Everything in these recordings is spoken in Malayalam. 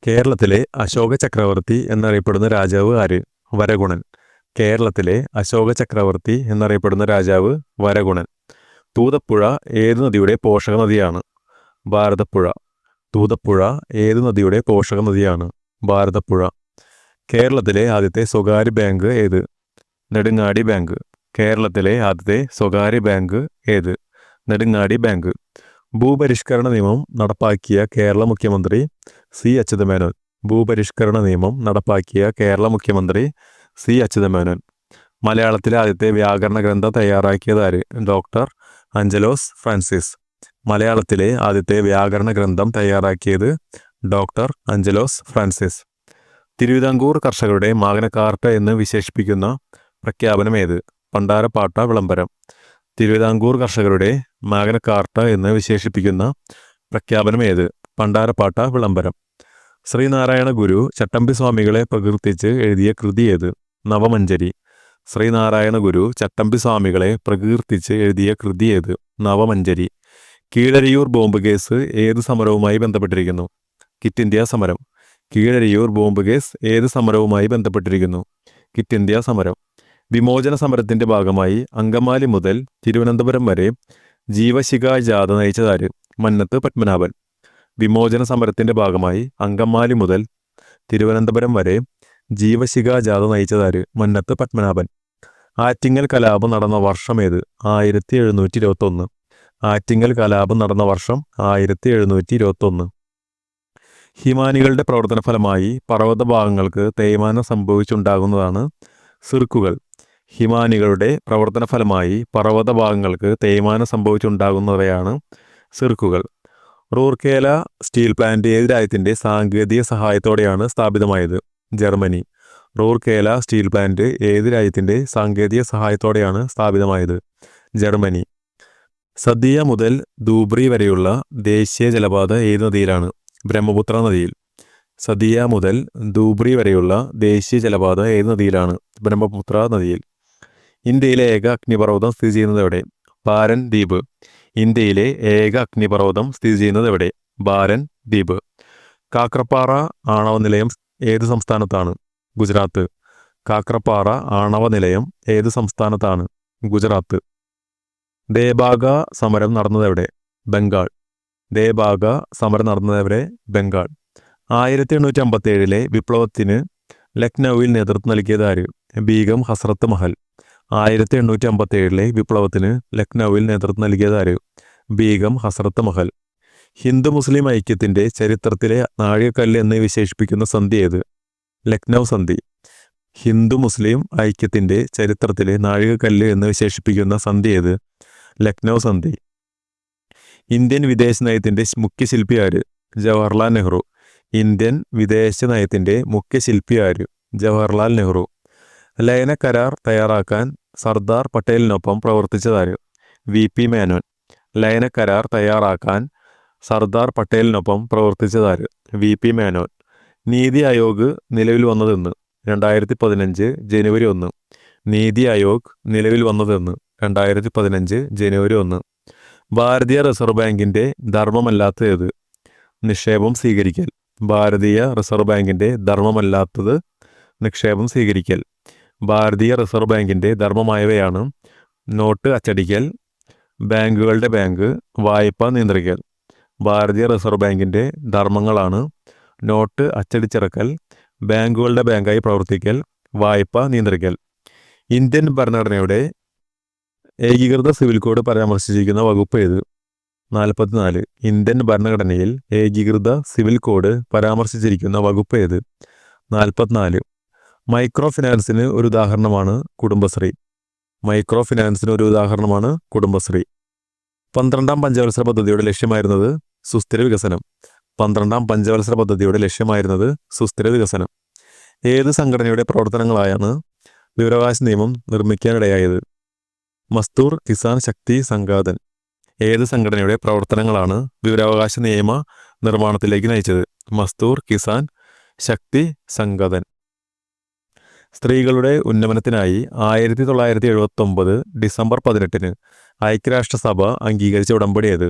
കേരളത്തിലെ അശോക ചക്രവർത്തി എന്നറിയപ്പെടുന്ന രാജാവ് ആര്? വരഗുണൻ. കേരളത്തിലെ അശോക ചക്രവർത്തി എന്നറിയപ്പെടുന്ന രാജാവ് വരഗുണൻ. തൂതപ്പുഴ ഏത് നദിയുടെ പോഷക നദിയാണ്? ഭാരതപ്പുഴ. തൂതപ്പുഴ ഏത് നദിയുടെ പോഷക നദിയാണ്? ഭാരതപ്പുഴ. കേരളത്തിലെ ആദ്യത്തെ സ്വകാര്യ ബാങ്ക് ഏത്? നെടുങ്ങാടി ബാങ്ക്. കേരളത്തിലെ ആദ്യത്തെ സ്വകാര്യ ബാങ്ക് ഏത്? നെടുങ്ങാടി ബാങ്ക്. ഭൂപരിഷ്കരണ നിയമം നടപ്പാക്കിയ കേരള മുഖ്യമന്ത്രി സി അച്യുതമേനോൻ. ഭൂപരിഷ്കരണ നിയമം നടപ്പാക്കിയ കേരള മുഖ്യമന്ത്രി സി അച്യുതമേനോൻ. മലയാളത്തിലെ ആദ്യത്തെ വ്യാകരണ ഗ്രന്ഥം തയ്യാറാക്കിയത് ആര്? Doctor Angelos Francis. മലയാളത്തിലെ ആദ്യത്തെ വ്യാകരണ ഗ്രന്ഥം തയ്യാറാക്കിയത് ഡോക്ടർ അഞ്ചലോസ് ഫ്രാൻസിസ്. തിരുവിതാംകൂർ കർഷകരുടെ മാഗ്ന കാർട്ട എന്ന് വിശേഷിപ്പിക്കുന്ന പ്രഖ്യാപനം ഏത്? പണ്ടാരപ്പാട്ട വിളംബരം. തിരുവിതാംകൂർ കർഷകരുടെ മാഗ്ന കാർട്ട എന്ന് വിശേഷിപ്പിക്കുന്ന പ്രഖ്യാപനം ഏത്? പണ്ടാരപ്പാട്ട വിളംബരം. ശ്രീനാരായണ ഗുരു ചട്ടമ്പി സ്വാമികളെ പ്രകീർത്തിച്ച് എഴുതിയ കൃതി ഏത്? നവമഞ്ജരി. ശ്രീനാരായണ ഗുരു ചട്ടമ്പി സ്വാമികളെ പ്രകീർത്തിച്ച് എഴുതിയ കൃതി ഏത്? നവമഞ്ജരി. കീഴരിയൂർ ബോംബ് കേസ് ഏത് സമരവുമായി ബന്ധപ്പെട്ടിരിക്കുന്നു? ക്വിറ്റ് ഇന്ത്യ സമരം. കീഴരിയൂർ ബോംബ് കേസ് ഏത് സമരവുമായി ബന്ധപ്പെട്ടിരിക്കുന്നു? ക്വിറ്റ് ഇന്ത്യ സമരം. വിമോചന സമരത്തിന്റെ ഭാഗമായി അങ്കമാലി മുതൽ തിരുവനന്തപുരം വരെ ജീവശിഖ ജാഥ നയിച്ചതാര്? മന്നത്ത് പത്മനാഭൻ. വിമോചന സമരത്തിന്റെ ഭാഗമായി അങ്കമാലി മുതൽ തിരുവനന്തപുരം വരെ ജീവശിഖ ജാഥ നയിച്ചതാര്? മന്നത്ത് പത്മനാഭൻ. ആറ്റിങ്ങൽ കലാപം നടന്ന വർഷം ഏത്? 1721. ആറ്റിങ്ങൽ കലാപം നടന്ന വർഷം 1721. ഹിമാനികളുടെ പ്രവർത്തന ഫലമായി പർവ്വത ഭാഗങ്ങൾക്ക് തേയ്മാനം സംഭവിച്ചുണ്ടാകുന്നതാണ് സിർക്കുകൾ. ഹിമാനികളുടെ പ്രവർത്തന ഫലമായി പർവ്വത ഭാഗങ്ങൾക്ക് തേയ്മാനം സംഭവിച്ചുണ്ടാകുന്നവയാണ് സിർക്കുകൾ. റൂർക്കേല സ്റ്റീൽ പ്ലാന്റ് ഏത് രാജ്യത്തിൻ്റെ സാങ്കേതിക സഹായത്തോടെയാണ് സ്ഥാപിതമായത്? ജർമ്മനി. റൂർക്കേല സ്റ്റീൽ പ്ലാന്റ് ഏത് രാജ്യത്തിൻ്റെ സാങ്കേതിക സഹായത്തോടെയാണ് സ്ഥാപിതമായത്? ജർമ്മനി. സദിയ മുതൽ ധൂബ്രി വരെയുള്ള ദേശീയ ജലപാത ഏത് നദിയിലാണ്? ബ്രഹ്മപുത്ര നദിയിൽ. സദിയ മുതൽ ധൂബ്രി വരെയുള്ള ദേശീയ ജലപാത ഏത് നദിയിലാണ്? ബ്രഹ്മപുത്ര നദിയിൽ. ഇന്ത്യയിലെ ഏക അഗ്നിപർവ്വതം സ്ഥിതി ചെയ്യുന്നത് എവിടെ? ബാരൻ ദ്വീപ്. ഇന്ത്യയിലെ ഏക അഗ്നിപർവ്വതം സ്ഥിതി ചെയ്യുന്നത് എവിടെ? ബാരൻ ദ്വീപ്. കാക്രപ്പാറ ആണവ നിലയം ഏത് സംസ്ഥാനത്താണ്? ഗുജറാത്ത്. കാക്രപ്പാറ ആണവ നിലയം ഏത് സംസ്ഥാനത്താണ്? ഗുജറാത്ത്. ദേബാഗ സമരം നടന്നതെവിടെ? ബംഗാൾ. ദേബാഗ സമരം നടന്നതെവിടെ? ബംഗാൾ. 1857 വിപ്ലവത്തിന് ലക്നൌവിൽ നേതൃത്വം നൽകിയത് ആര്? ബീഗം ഹസ്രത്ത് മഹൽ. 1857 വിപ്ലവത്തിന് ലക്നൌവിൽ നേതൃത്വം നൽകിയത് ആര്? ബീഗം ഹസ്രത്ത് മഹൽ. ഹിന്ദു മുസ്ലിം ഐക്യത്തിന്റെ ചരിത്രത്തിലെ നാഴികക്കല്ല് എന്ന് വിശേഷിപ്പിക്കുന്ന സന്ധി ഏത്? ലക്നൗ സന്ധി. ഹിന്ദു മുസ്ലിം ഐക്യത്തിന്റെ ചരിത്രത്തിലെ നാഴികക്കല്ല് എന്ന് വിശേഷിപ്പിക്കുന്ന സന്ധി ഏത്? ലക്നൗ സന്ധി. ഇന്ത്യൻ വിദേശ നയത്തിന്റെ മുഖ്യ ശില്പി ആര്? ജവഹർലാൽ നെഹ്റു. ഇന്ത്യൻ വിദേശ നയത്തിന്റെ മുഖ്യ ശില്പി ആര്? ജവഹർലാൽ നെഹ്റു. ലയന കരാർ തയ്യാറാക്കാൻ സർദാർ പട്ടേലിനൊപ്പം പ്രവർത്തിച്ചതാര്? V P Menon. ലയന കരാർ തയ്യാറാക്കാൻ സർദാർ പട്ടേലിനൊപ്പം പ്രവർത്തിച്ചതാര്? V P Menon. നീതി ആയോഗ് നിലവിൽ വന്നതെന്ന്? 2015 ജനുവരി 1. നീതി ആയോഗ് നിലവിൽ വന്നതെന്ന്? 2015 ജനുവരി 1. ഭാരതീയ റിസർവ് ബാങ്കിന്റെ ധർമ്മമല്ലാത്തത് ഏത്? നിക്ഷേപം സ്വീകരിക്കൽ. ഭാരതീയ റിസർവ് ബാങ്കിന്റെ ധർമ്മമല്ലാത്തത് നിക്ഷേപം സ്വീകരിക്കൽ. ഭാരതീയ റിസർവ് ബാങ്കിന്റെ ധർമ്മമായവയാണ് നോട്ട് അച്ചടിക്കൽ, ബാങ്കുകളുടെ ബാങ്ക്, വായ്പ നിയന്ത്രിക്കൽ. ഭാരതീയ റിസർവ് ബാങ്കിന്റെ ധർമ്മങ്ങളാണ് നോട്ട് അച്ചടിച്ചിറക്കൽ, ബാങ്കുകളുടെ ബാങ്കായി പ്രവർത്തിക്കൽ, വായ്പ നിയന്ത്രിക്കൽ. ഇന്ത്യൻ ഭരണഘടനയുടെ ഏകീകൃത സിവിൽ കോഡ് പരാമർശിച്ചിരിക്കുന്ന വകുപ്പ് ഏത്? 44. ഇന്ത്യൻ ഭരണഘടനയിൽ ഏകീകൃത സിവിൽ കോഡ് പരാമർശിച്ചിരിക്കുന്ന വകുപ്പ് ഏത്? 44. മൈക്രോ ഫിനാൻസിന് ഒരു ഉദാഹരണമാണ് കുടുംബശ്രീ. മൈക്രോ ഫിനാൻസിന് ഒരു ഉദാഹരണമാണ് കുടുംബശ്രീ. 12ാം പഞ്ചവത്സര പദ്ധതിയുടെ ലക്ഷ്യമായിരുന്നത് സുസ്ഥിര വികസനം. 12ാം പഞ്ചവത്സര പദ്ധതിയുടെ ലക്ഷ്യമായിരുന്നത് സുസ്ഥിര വികസനം. ഏത് സംഘടനയുടെ പ്രവർത്തനങ്ങളായാണ് വിവരാവകാശ നിയമം നിർമ്മിക്കാനിടയായത്? മസ്ദൂർ കിസാൻ ശക്തി സംഘാതൻ. ഏത് സംഘടനയുടെ പ്രവർത്തനങ്ങളാണ് വിവരാവകാശ നിയമ നിർമ്മാണത്തിലേക്ക് നയിച്ചത്? മസ്ദൂർ കിസാൻ ശക്തി സംഘാതൻ. സ്ത്രീകളുടെ ഉന്നമനത്തിനായി 1979 ഡിസംബർ 18 ഐക്യരാഷ്ട്രസഭ അംഗീകരിച്ച ഉടമ്പടി ഏത്?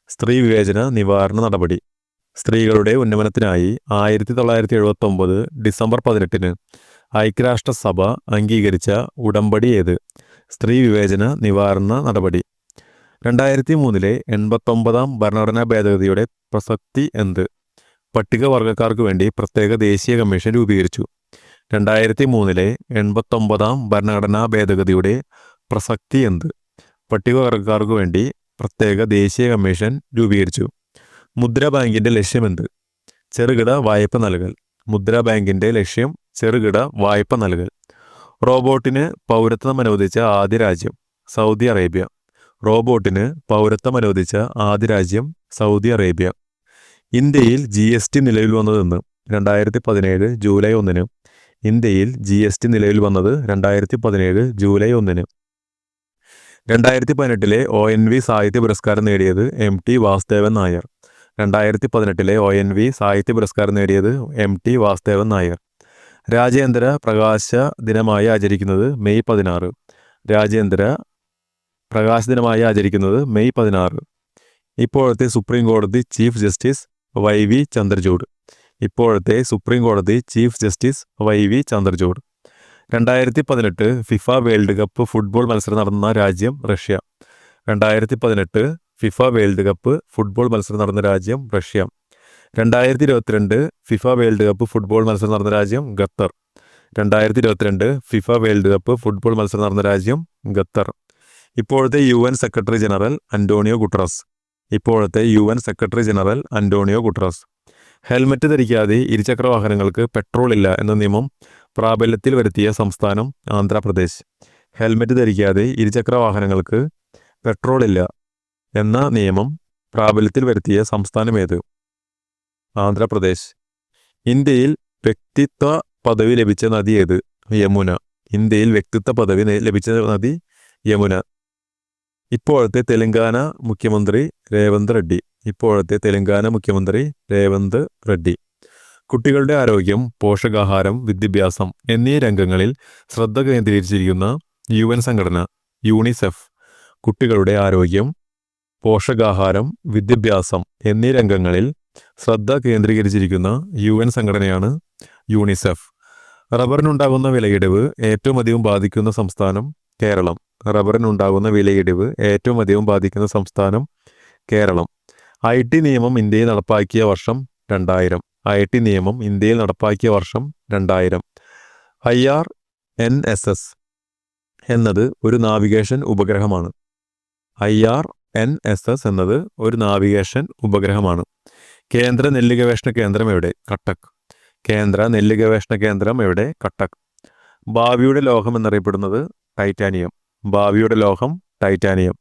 സ്ത്രീ വിവേചന നിവാരണ നടപടി. സ്ത്രീകളുടെ ഉന്നമനത്തിനായി 1979 ഡിസംബർ 18 ഐക്യരാഷ്ട്രസഭ അംഗീകരിച്ച ഉടമ്പടി ഏത്? സ്ത്രീ വിവേചന നിവാരണ നടപടി. 2003 89 ഭരണഘടനാ ഭേദഗതിയുടെ പ്രസക്തി എന്ത്? പട്ടികവർഗക്കാർക്ക് വേണ്ടി പ്രത്യേക ദേശീയ കമ്മീഷൻ രൂപീകരിച്ചു. 2003 89 ഭരണഘടനാ ഭേദഗതിയുടെ പ്രസക്തി എന്ത്? പട്ടികവർഗക്കാർക്ക് വേണ്ടി പ്രത്യേക ദേശീയ കമ്മീഷൻ രൂപീകരിച്ചു. മുദ്രാ ബാങ്കിന്റെ ലക്ഷ്യമെന്ത്? ചെറുകിട വായ്പ നൽകൽ. മുദ്രാ ബാങ്കിന്റെ ലക്ഷ്യം ചെറുകിട വായ്പ നൽകൽ. റോബോട്ടിന് പൗരത്വം അനുവദിച്ച ആദ്യ രാജ്യം സൗദി അറേബ്യ. റോബോട്ടിന് പൗരത്വം അനുവദിച്ച ആദ്യ രാജ്യം സൗദി അറേബ്യ. ഇന്ത്യയിൽ GST നിലവിൽ വന്നതെന്ന്? 2017 ജൂലൈ 1. ഇന്ത്യയിൽ GST നിലവിൽ വന്നത് 2017 ജൂലൈ 1. 2018 ONV സാഹിത്യ പുരസ്കാരം നേടിയത് MT വാസുദേവൻ നായർ. 2018 ONV സാഹിത്യ പുരസ്കാരം നേടിയത് MT വാസുദേവൻ നായർ. രാജ്യാന്തര പ്രകാശ ദിനമായി ആചരിക്കുന്നത് മെയ് 16. രാജ്യാന്തര പ്രകാശ ദിനമായി ആചരിക്കുന്നത് മെയ് 16. ഇപ്പോഴത്തെ സുപ്രീം കോടതി ചീഫ് ജസ്റ്റിസ് YV ചന്ദ്രചൂഡ്. ഇപ്പോഴത്തെ സുപ്രീം കോടതി chief justice YV Chandrachud. 2018 FIFA world cup football മത്സരം നടന്ന രാജ്യം Russia. 2018 FIFA world cup football മത്സരം നടന്ന രാജ്യം Russia. 2022 FIFA world cup football മത്സരം നടന്ന രാജ്യം Qatar. 2022 FIFA world cup football മത്സരം നടന്ന രാജ്യം ഖത്തർ. ഇപ്പോഴത്തെ UN secretary general Antonio Guterres. ഇപ്പോഴത്തെ UN secretary general Antonio Guterres. Helmet ധരിക്കാതെ ഇരുചക്ര വാഹനങ്ങൾക്ക് പെട്രോൾ ഇല്ല എന്ന നിയമം പ്രാബല്യത്തിൽ വരുത്തിയ സംസ്ഥാനം ആന്ധ്രാപ്രദേശ്. ഹെൽമറ്റ് ധരിക്കാതെ ഇരുചക്ര വാഹനങ്ങൾക്ക് പെട്രോൾ ഇല്ല എന്ന നിയമം പ്രാബല്യത്തിൽ വരുത്തിയ സംസ്ഥാനം ഏത്? ആന്ധ്രാപ്രദേശ്. ഇന്ത്യയിൽ വ്യക്തിത്വ പദവി ലഭിച്ച നദി ഏത്? യമുന. ഇന്ത്യയിൽ വ്യക്തിത്വ പദവി ലഭിച്ച നദി യമുന. ഇപ്പോഴത്തെ തെലങ്കാന മുഖ്യമന്ത്രി രേവന്ത് റെഡ്ഡി. ഇപ്പോഴത്തെ തെലങ്കാന മുഖ്യമന്ത്രി രേവന്ത് റെഡ്ഡി. കുട്ടികളുടെ ആരോഗ്യം, പോഷകാഹാരം, വിദ്യാഭ്യാസം എന്നീ രംഗങ്ങളിൽ ശ്രദ്ധ കേന്ദ്രീകരിച്ചിരിക്കുന്ന UN സംഘടന യൂണിസെഫ്. കുട്ടികളുടെ ആരോഗ്യം, പോഷകാഹാരം, വിദ്യാഭ്യാസം എന്നീ രംഗങ്ങളിൽ ശ്രദ്ധ കേന്ദ്രീകരിച്ചിരിക്കുന്ന UN സംഘടനയാണ് യൂണിസെഫ്. റബ്ബറിനുണ്ടാകുന്ന വിലയിടിവ് ഏറ്റവും അധികം ബാധിക്കുന്ന സംസ്ഥാനം കേരളം. റബ്ബറിനുണ്ടാകുന്ന വിലയിടിവ് ഏറ്റവും അധികം ബാധിക്കുന്ന സംസ്ഥാനം കേരളം. IT നിയമം ഇന്ത്യയിൽ നടപ്പാക്കിയ വർഷം 2000. IT നിയമം ഇന്ത്യയിൽ നടപ്പാക്കിയ വർഷം 2000. IRNSS എന്നത് ഒരു നാവിഗേഷൻ ഉപഗ്രഹമാണ്. IRNSS എന്നത് ഒരു നാവിഗേഷൻ ഉപഗ്രഹമാണ്. കേന്ദ്ര നെല്ല് ഗവേഷണ കേന്ദ്രം എവിടെ? കട്ടക്ക്. കേന്ദ്ര നെല്ല് ഗവേഷണ കേന്ദ്രം എവിടെ? കട്ടക്ക്. ഭാവിയുടെ ലോഹം എന്നറിയപ്പെടുന്നത് ടൈറ്റാനിയം. ഭാവിയുടെ ലോഹം ടൈറ്റാനിയം.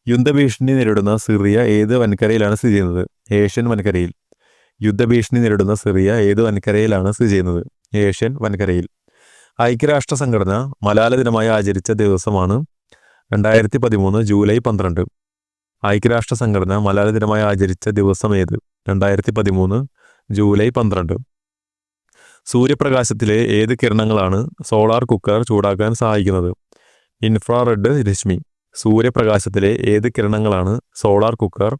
യുദ്ധഭീഷണി നേരിടുന്ന സിറിയ ഏത് വൻകരയിലാണ് സ്ഥിതി ചെയ്യുന്നത്? ഏഷ്യൻ വൻകരയിൽ. യുദ്ധഭീഷണി നേരിടുന്ന സിറിയ ഏത് വൻകരയിലാണ് സ്ഥിതി ചെയ്യുന്നത്? ഏഷ്യൻ വൻകരയിൽ. ഐക്യരാഷ്ട്ര സംഘടന മലാല ദിനമായി ആചരിച്ച ദിവസമാണ് 2013 ജൂലൈ 12. ഐക്യരാഷ്ട്ര സംഘടന മലാല ദിനമായി ആചരിച്ച ദിവസം ഏത്? 2013 ജൂലൈ 12. സൂര്യപ്രകാശത്തിലെ ഏത് കിരണങ്ങളാണ് സോളാർ കുക്കർ ചൂടാക്കാൻ സഹായിക്കുന്നത്? ഇൻഫ്രാറെഡ് രശ്മി. സൂര്യപ്രകാശത്തിലെ ഏത് കിരണങ്ങളാണ് സോളാർ കുക്കർ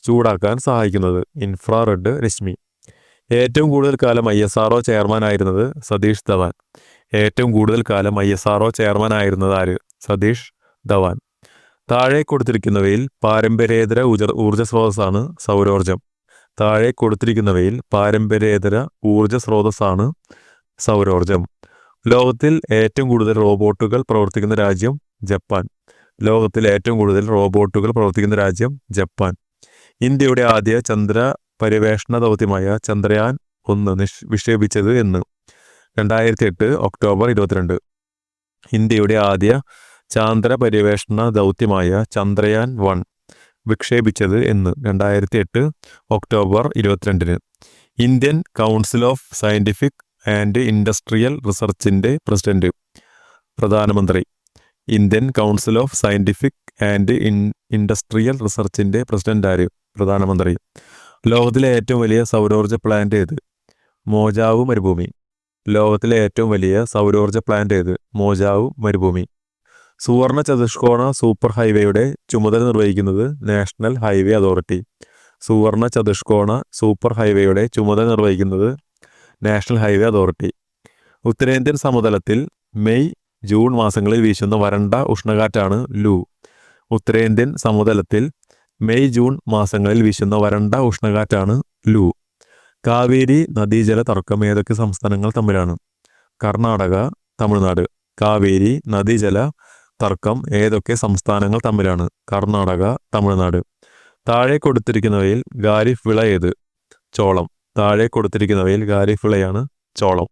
ചൂടാക്കാൻ സഹായിക്കുന്നത്? ഇൻഫ്രാറെഡ് രശ്മി. ഏറ്റവും കൂടുതൽ കാലം ISRO ചെയർമാനായിരുന്നത് സതീഷ് ധവാൻ. ഏറ്റവും കൂടുതൽ കാലം ISRO ചെയർമാനായിരുന്നത് ആര്? സതീഷ് ധവാൻ. താഴെ കൊടുത്തിരിക്കുന്നവയിൽ പാരമ്പര്യേതര ഊർജ്ജ സ്രോതസ്സാണ് സൗരോർജം. താഴെ കൊടുത്തിരിക്കുന്നവയിൽ പാരമ്പര്യേതര ഊർജ്ജ സ്രോതസ്സാണ് സൗരോർജം. ലോകത്തിൽ ഏറ്റവും കൂടുതൽ റോബോട്ടുകൾ പ്രവർത്തിക്കുന്ന രാജ്യം ജപ്പാൻ. ലോകത്തിൽ ഏറ്റവും കൂടുതൽ റോബോട്ടുകൾ പ്രവർത്തിക്കുന്ന രാജ്യം ജപ്പാൻ. ഇന്ത്യയുടെ ആദ്യ ചന്ദ്ര പര്യവേഷണ ദൗത്യമായ ചന്ദ്രയാൻ 1 വിക്ഷേപിച്ചത് എന്ന്? 2008 ഒക്ടോബർ 22. ഇന്ത്യയുടെ ആദ്യ ചാന്ദ്ര പര്യവേഷണ ദൗത്യമായ ചന്ദ്രയാൻ 1 വിക്ഷേപിച്ചത് എന്ന്? 2008 October 22. Indian council of scientific and industrial റിസർച്ചിന്റെ പ്രസിഡന്റ്? പ്രധാനമന്ത്രി. Indian council of scientific and industrial റിസർച്ചിന്റെ പ്രസിഡന്റ് ആര്? പ്രധാനമന്ത്രി. ലോകത്തിലെ ഏറ്റവും വലിയ സൗരോർജ്ജ പ്ലാന്റ് ഏത്? മോജാവ് മരുഭൂമി. ലോകത്തിലെ ഏറ്റവും വലിയ സൗരോർജ്ജ പ്ലാന്റ് ഏത്? മോജാവ് മരുഭൂമി. സുവർണ ചതുഷ്കോണ സൂപ്പർ ഹൈവേയുടെ ചുമതല നിർവഹിക്കുന്നത് നാഷണൽ ഹൈവേ അതോറിറ്റി. സുവർണ ചതുഷ്കോണ സൂപ്പർ ഹൈവേയുടെ ചുമതല നിർവഹിക്കുന്നത് നാഷണൽ ഹൈവേ അതോറിറ്റി. ഉത്തരേന്ത്യൻ സമതലത്തിൽ മെയ് ജൂൺ മാസങ്ങളിൽ വീശുന്ന വരണ്ട ഉഷ്ണകാറ്റാണ് ലൂ. ഉത്തരേന്ത്യൻ സമതലത്തിൽ മെയ് ജൂൺ മാസങ്ങളിൽ വീശുന്ന വരണ്ട ഉഷ്ണകാറ്റാണ് ലൂ. കാവേരി നദീജല തർക്കം ഏതൊക്കെ സംസ്ഥാനങ്ങൾ തമ്മിലാണ്? കർണാടക, തമിഴ്നാട്. കാവേരി നദീജല തർക്കം ഏതൊക്കെ സംസ്ഥാനങ്ങൾ തമ്മിലാണ്? കർണാടക, തമിഴ്നാട്. താഴെ കൊടുത്തിരിക്കുന്നവയിൽ ഖാരിഫ് വിള ഏത്? ചോളം. താഴെ കൊടുത്തിരിക്കുന്നവയിൽ ഖാരിഫ് വിളയാണ് ചോളം.